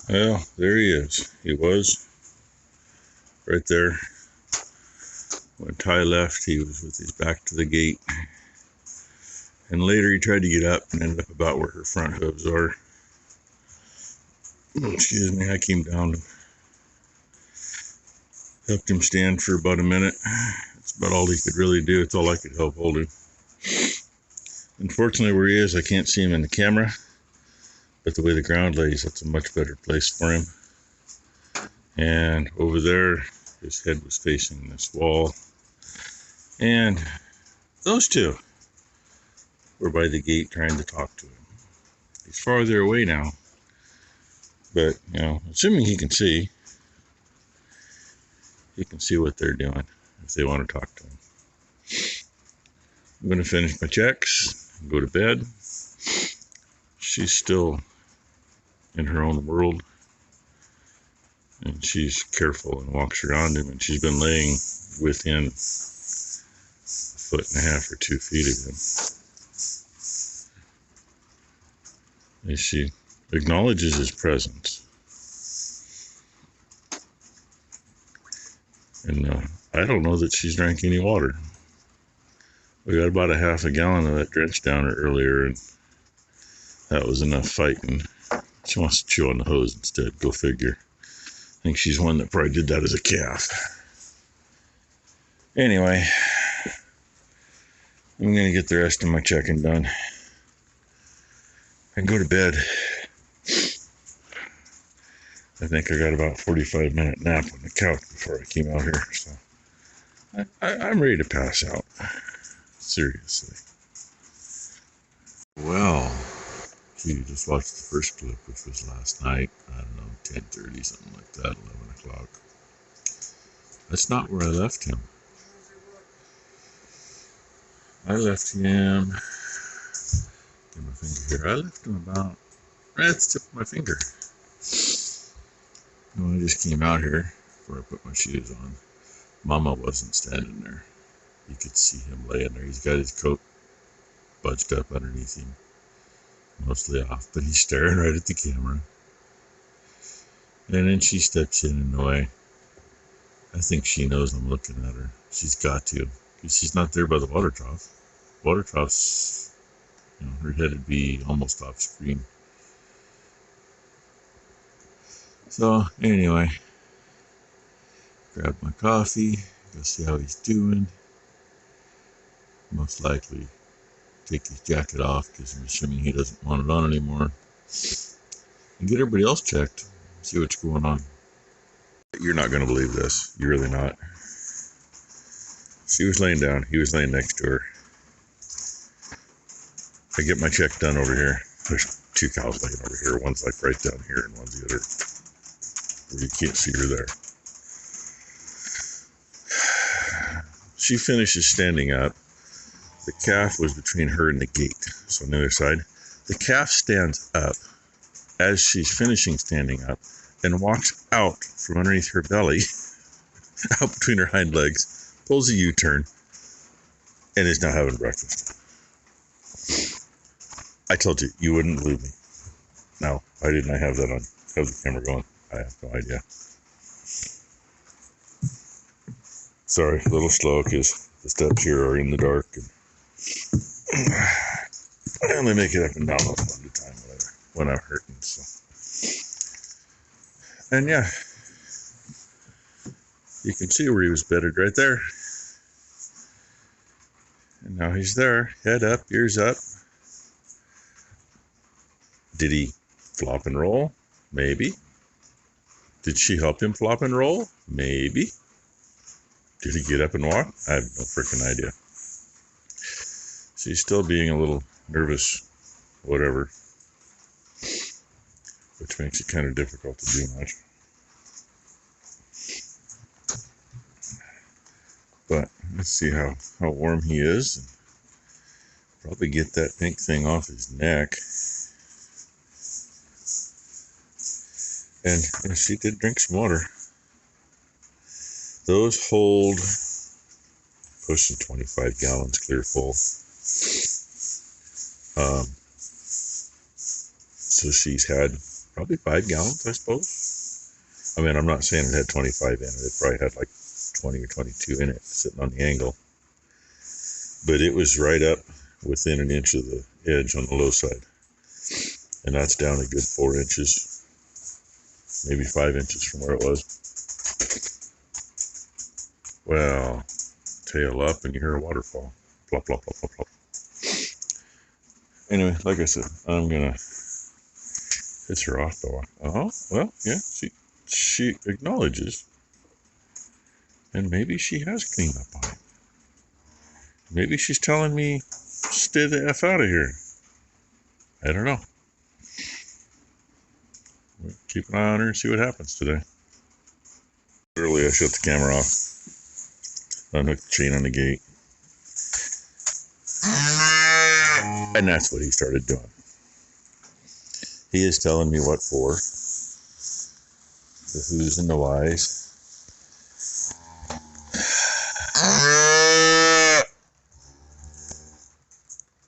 Well, there he is. He was right there. When Ty left, he was with his back to the gate. And later he tried to get up and ended up about where her front hooves are. Excuse me, I came down and helped him stand for about a minute. That's about all he could really do. It's all I could help hold him. Unfortunately, where he is, I can't see him in the camera. But the way the ground lays, that's a much better place for him. And over there, his head was facing this wall. And those two were by the gate trying to talk to him. He's farther away now. But, assuming he can see what they're doing if they want to talk to him. I'm going to finish my checks, go to bed. She's still in her own world, and she's careful and walks around him, and she's been laying within a 1.5 or 2 feet of him. As she acknowledges his presence. And I don't know that she's drank any water. We got about a half a gallon of that drenched down her earlier, and that was enough fighting. She wants to chew on the hose instead. Go figure. I think she's one that probably did that as a calf. Anyway, I'm going to get the rest of my checking done and go to bed. I think I got about a 45-minute nap on the couch before I came out here. So I'm ready to pass out. Seriously. Well, you just watched the first clip, which was last night. I don't know, 10:30, something like that, 11 o'clock. That's not where I left him. I left him, get my finger here, I left him about right at the tip of my finger. When I just came out here before I put my shoes on, Mama wasn't standing there. You could see him laying there. He's got his coat budged up underneath him, mostly off, but he's staring right at the camera. And then she steps in the way. I think she knows I'm looking at her. She's got to, because she's not there by the water trough. Water trough's, her head would be almost off screen. So, anyway, grab my coffee, go see how he's doing. Most likely take his jacket off, because I'm assuming he doesn't want it on anymore. And get everybody else checked, see what's going on. You're not going to believe this. You're really not. She was laying down. He was laying next to her. I get my check done over here. There's 2 cows laying over here. One's like right down here, and one's the other, where you can't see her there. She finishes standing up. The calf was between her and the gate, so on the other side. The calf stands up as she's finishing standing up and walks out from underneath her belly, out between her hind legs, pulls a U-turn, and is now having breakfast. I told you, you wouldn't believe me. No, why didn't I have that on? Have the camera going? I have no idea. Sorry, a little slow because the steps here are in the dark. And I only make it up and down one at a time when I'm hurting. So. And yeah, you can see where he was bedded right there. And now he's there, head up, ears up. Did he flop and roll? Maybe. Did she help him flop and roll? Maybe. Did he get up and walk? I have no freaking idea. She's still being a little nervous, whatever, which makes it kind of difficult to do much. But let's see how warm he is. And probably get that pink thing off his neck. And she did drink some water. Those hold pushing 25 gallons clear full. So she's had probably 5 gallons, I suppose. I mean, I'm not saying it had 25 in it. It probably had like 20 or 22 in it, sitting on the angle. But it was right up within an inch of the edge on the low side. And that's down a good 4 inches, maybe 5 inches from where it was. Well, tail up and you hear a waterfall. Plop, plop, plop, plop, plop. Anyway, like I said, I'm gonna piss her off though. Oh, well, yeah, she acknowledges. And maybe she has cleaned up on it. Maybe she's telling me, stay the F out of here. I don't know. We'll keep an eye on her and see what happens today. Early, I shut the camera off. Unhooked the chain on the gate. And that's what he started doing. He is telling me what for. The who's and the whys.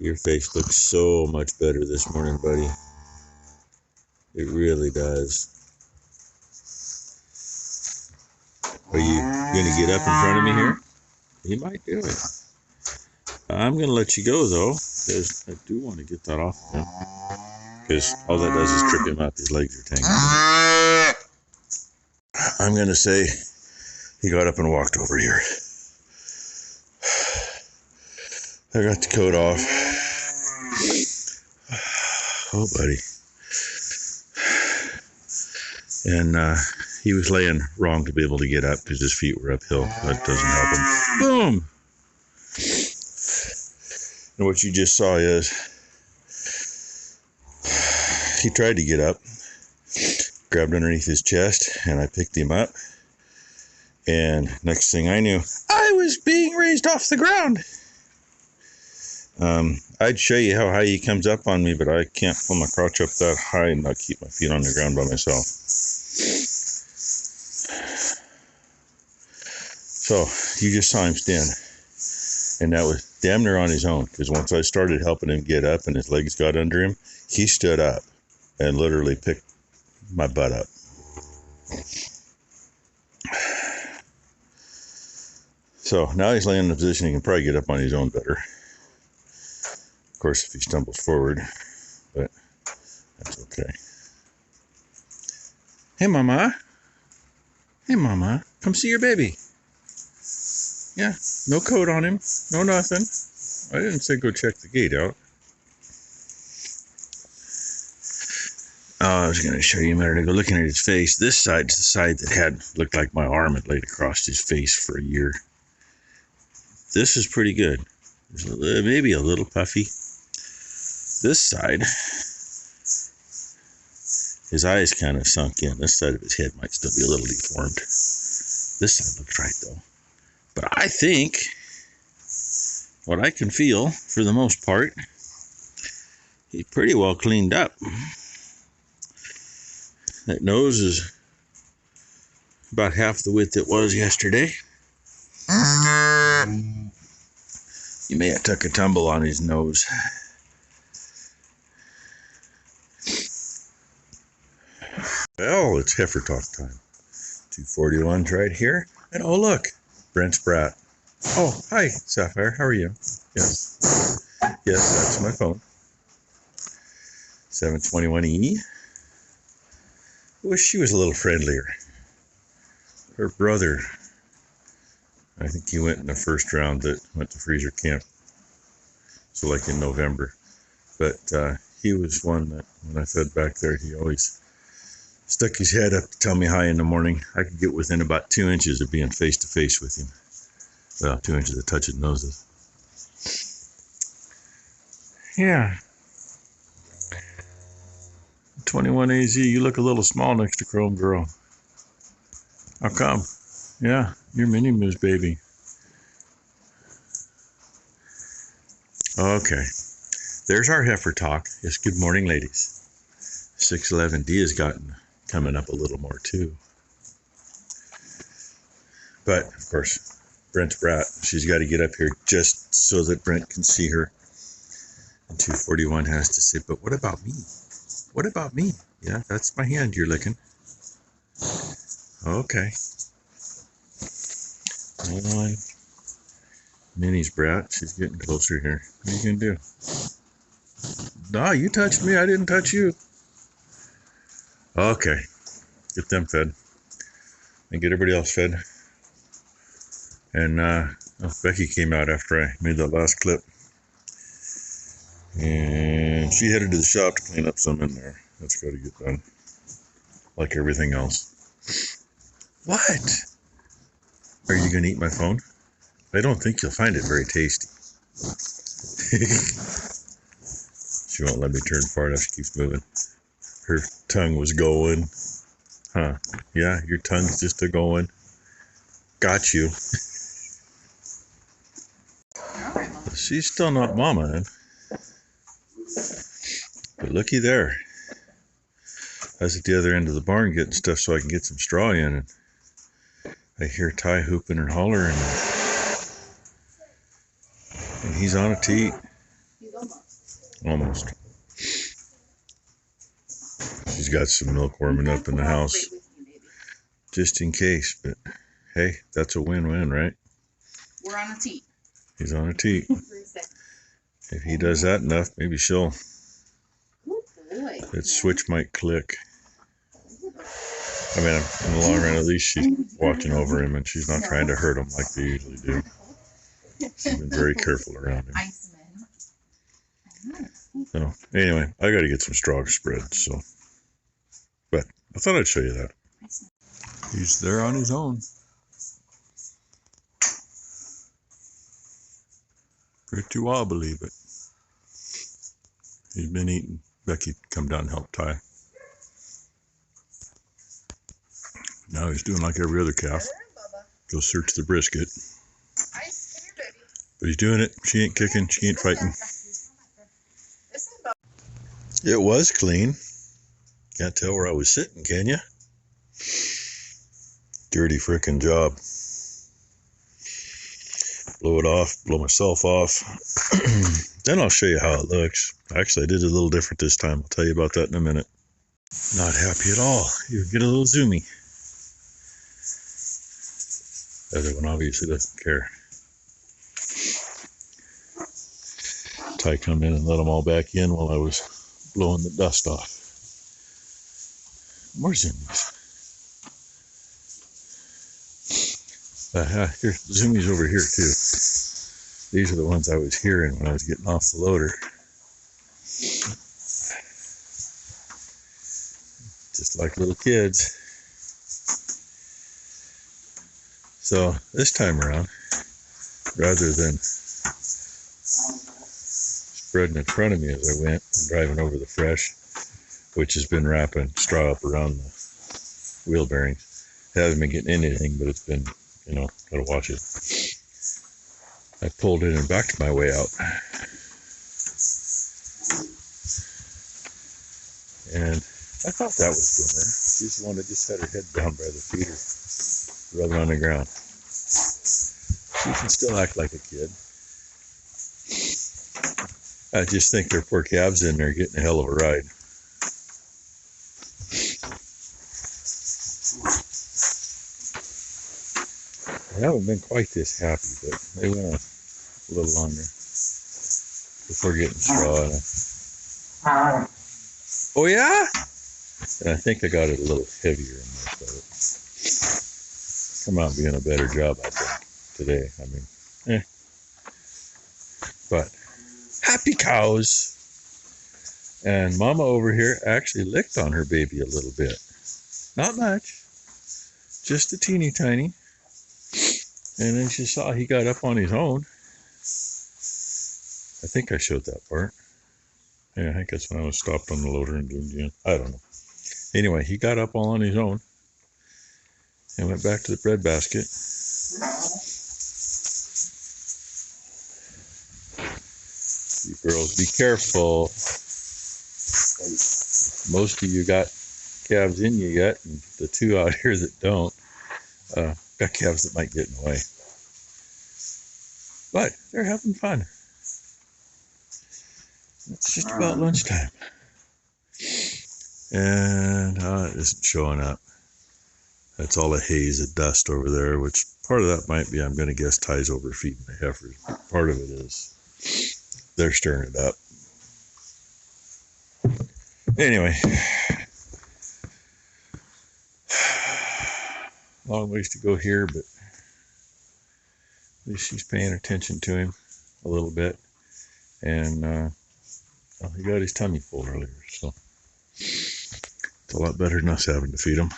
Your face looks so much better this morning, buddy. It really does. Are you going to get up in front of me here? You might do it. I'm going to let you go, though, because I do want to get that off of him. Because all that does is trip him up. His legs are tangled. I'm going to say he got up and walked over here. I got the coat off. Oh, buddy. And he was laying wrong to be able to get up because his feet were uphill. That doesn't help him. Boom! And what you just saw is he tried to get up, grabbed underneath his chest, and I picked him up. And next thing I knew, I was being raised off the ground. I'd show you how high he comes up on me, but I can't pull my crotch up that high and not keep my feet on the ground by myself. So you just saw him stand, and that was damn near on his own, because once I started helping him get up and his legs got under him, he stood up and literally picked my butt up. So now he's laying in a position he can probably get up on his own better. Of course, if he stumbles forward, but that's okay. Hey, Mama. Hey, Mama. Come see your baby. Yeah, no coat on him. No nothing. I didn't say go check the gate out. I was going to show you a minute ago, looking at his face. This side's the side that looked like my arm had laid across his face for a year. This is pretty good. Maybe a little puffy. This side, his eyes kind of sunk in. This side of his head might still be a little deformed. This side looks right, though. But I think, what I can feel, for the most part, he's pretty well cleaned up. That nose is about half the width it was yesterday. You may have took a tumble on his nose. Well, it's heifer talk time. 241's right here. And oh, look, Brent's brat. Oh, hi, Sapphire. How are you? Yes. Yes, that's my phone. 721E. I wish she was a little friendlier. Her brother, I think he went in the first round that went to freezer camp. So like in November. But he was one that when I fed back there, he always stuck his head up to tell me hi in the morning. I could get within about 2 inches of being face to face with him. Well, 2 inches of touching noses. Yeah. 21 AZ, you look a little small next to Chrome Girl. How come? Yeah, you're Minnie Moo's baby. Okay. There's our heifer talk. Yes, good morning, ladies. 611D has gotten coming up a little more too. But of course, Brent's brat, she's got to get up here just so that Brent can see her. And 241 has to say, but what about me? What about me? Yeah, that's my hand you're licking. Okay. Oh, Minnie's brat. She's getting closer here. What are you gonna do? No, you touched me. I didn't touch you. Okay. Get them fed. And get everybody else fed. And Becky came out after I made that last clip. And she headed to the shop to clean up some in there. That's got to get done. Like everything else. What? Are you going to eat my phone? I don't think you'll find it very tasty. She won't let me turn far enough. She keeps moving. Her tongue was going. Huh. Yeah, your tongue's just a going. Got you. She's still not mama, then. But looky there. I was at the other end of the barn getting stuff so I can get some straw in, and I hear Ty hooping and hollering, and he's on a teat. Almost. She's got some milk warming up in the house, just in case. But hey, that's a win-win, right? We're on a teat. He's on a teat. If he does that enough, maybe she'll. That switch might click. I mean, in the long run, at least she's watching over him, and she's not trying to hurt him like they usually do. She's been very careful around him. Iceman. So anyway, I got to get some straw spread. So, but I thought I'd show you that. He's there on his own. Pretty wobbly, but he's been eating. Becky, come down and help Ty. Now he's doing like every other calf. Go search the brisket. But he's doing it. She ain't kicking. She ain't fighting. It was clean. Can't tell where I was sitting, can you? Dirty frickin' job. Blow it off. Blow myself off. Then I'll show you how it looks. Actually, I did it a little different this time. I'll tell you about that in a minute. Not happy at all. You get a little zoomy. The other one obviously doesn't care. Ty come in and let them all back in while I was blowing the dust off. More zoomies. Here, zoomies over here too. These are the ones I was hearing when I was getting off the loader. Just like little kids. So this time around, rather than spreading in front of me as I went and driving over the fresh, which has been wrapping straw up around the wheel bearings, it hasn't been getting anything, but it's been, gotta watch it. I pulled in and backed my way out. And I thought that was Boomer. She's the one that just had her head down by the feeder, rubbing on the ground. She can still act like a kid. I just think their poor calves in there getting a hell of a ride. I haven't been quite this happy, but they went a little longer before getting straw in it. Oh yeah? And I think I got it a little heavier in most of it. Come out being a better job, I think, today. I mean, But happy cows. And Mama over here actually licked on her baby a little bit. Not much. Just a teeny tiny. And then she saw he got up on his own. I think I showed that part. Yeah, I think that's when I was stopped on the loader and doing the end. I don't know. Anyway, he got up all on his own and went back to the bread basket. You girls, be careful. Most of you got calves in you yet, and the two out here that don't, got calves that might get in the way. But they're having fun. It's just about lunchtime. And it isn't showing up. That's all a haze of dust over there, which part of that might be, I'm going to guess, ties over feeding the heifers. But part of it is they're stirring it up. Anyway, long ways to go here, but at least she's paying attention to him a little bit. And well, he got his tummy full earlier, so it's a lot better than us having to feed him.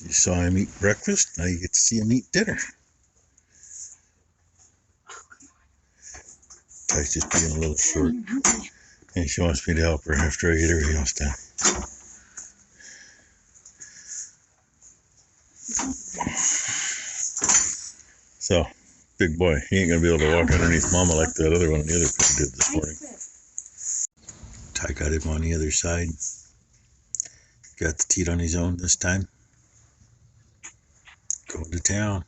You saw him eat breakfast, now you get to see him eat dinner. Ty's just being a little short, and she wants me to help her after I get everything else done. So, big boy, he ain't gonna be able to walk underneath Mama like that other one the other pig did this morning. Ty got him on the other side. Got the teat on his own this time. Going to town.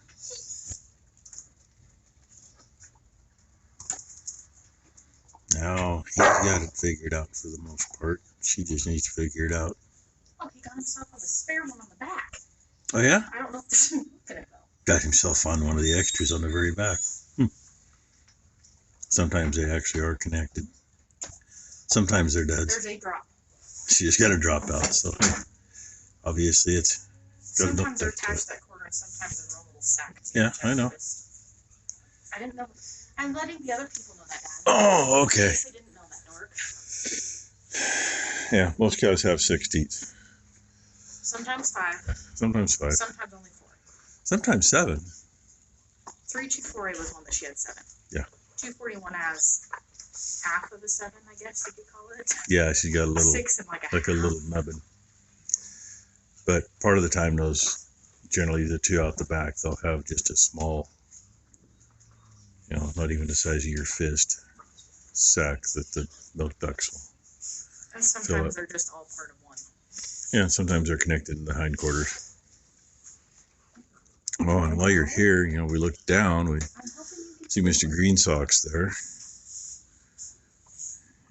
Now, he's got it figured out for the most part. She just needs to figure it out. Oh, he got himself on the spare one on the back. Oh, yeah? I don't know if this is gonna go. Got himself on one of the extras on the very back. Sometimes they actually are connected. Sometimes they're dead. There's a drop. She just got a drop out, so obviously it's got Sometimes they're enough attached to to that corner, and sometimes they're in a little sack. Too, Yeah, I know. I didn't know. I'm letting the other people know that, Dad. Oh, okay. I didn't know that, Dork. Yeah, most cows have 6 teats. Sometimes 5. Sometimes 5. Sometimes only 4. Sometimes 7. 3248 was one that she had 7. Yeah. 241 has half of the 7, I guess you could call it. Yeah, she's got a little, 6 and like a little nubbin. But part of the time, those, generally the 2 out the back, they'll have just a small, you know, not even the size of your fist sack that the milk ducts will. And sometimes they're just all part of one. Yeah, sometimes they're connected in the hindquarters. Oh, and while you're here, you know, we look down, we see Mr. Green Socks there.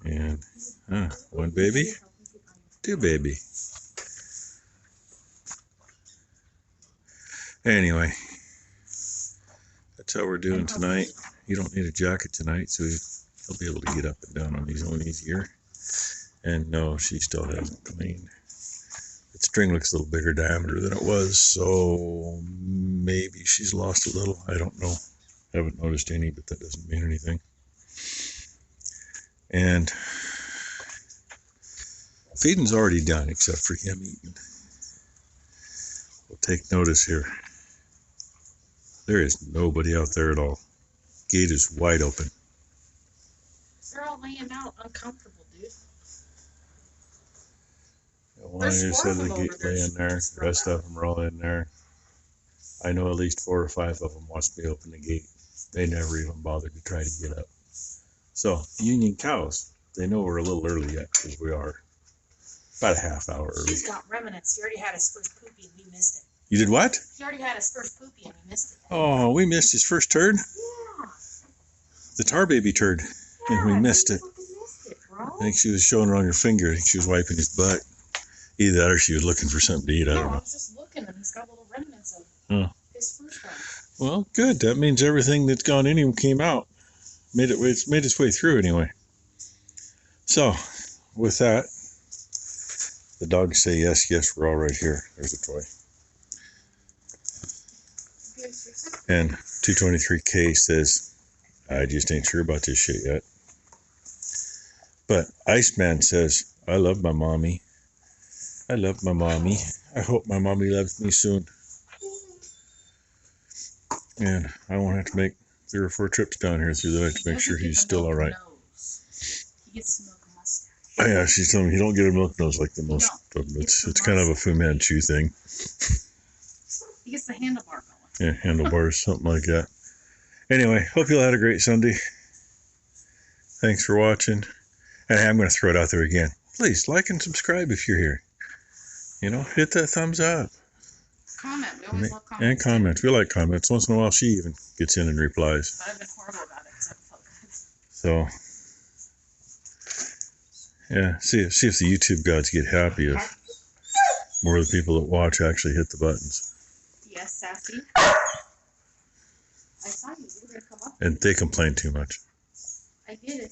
And 1 baby, 2 baby. Anyway, that's how we're doing tonight. You don't need a jacket tonight, so he'll be able to get up and down on his own easier. And no, she still hasn't cleaned. The string looks a little bigger diameter than it was, so maybe she's lost a little. I don't know. Haven't noticed any, but that doesn't mean anything. And feeding's already done, except for him eating. We'll take notice here. There is nobody out there at all. Gate is wide open. They're all laying out uncomfortable, dude. One just had the gate laying there. The rest of them are all in there. I know at least 4 or 5 of them watched me open the gate. They never even bothered to try to get up. So, Union cows, they know we're a little early yet, because we are about a half hour early. He's got remnants. He already had his first poopy and we missed it. You did what? He already had his first poopy and we missed it. Oh, we missed his first turd? Yeah. The tar baby turd. Yeah, And we missed it. Missed it, bro. I think she was showing her on her finger. I think she was wiping his butt. Either that or she was looking for something to eat. I don't know. I was just looking and he's got little remnants of his first one. Well, good. That means everything that's gone in him came out. It's made its way through anyway. So, with that, the dogs say yes, yes, we're all right here. There's a toy. And 223K says, I just ain't sure about this shit yet. But Iceman says, I love my mommy. I love my mommy. I hope my mommy loves me soon. And I won't have to make 3 or 4 trips down here through the night to make sure he's still all right. He gets to milk a mustache. Oh, yeah, she's telling me he don't get a milk nose like the most of them. It's kind of a Fu Manchu thing. He gets the handlebar going. Yeah, handlebars, something like that. Anyway, hope you all had a great Sunday. Thanks for watching. And I'm going to throw it out there again. Please like and subscribe if you're here. You know, hit that thumbs up. Comment. We always love comments. And comments. We like comments. Once in a while, she even gets in and replies. But I've been horrible about it because I felt good. So, Yeah, see if the YouTube gods get happy if more of the people that watch actually hit the buttons. Yes, Sassy. I saw you. You were gonna come up. And they complain too much. I did. It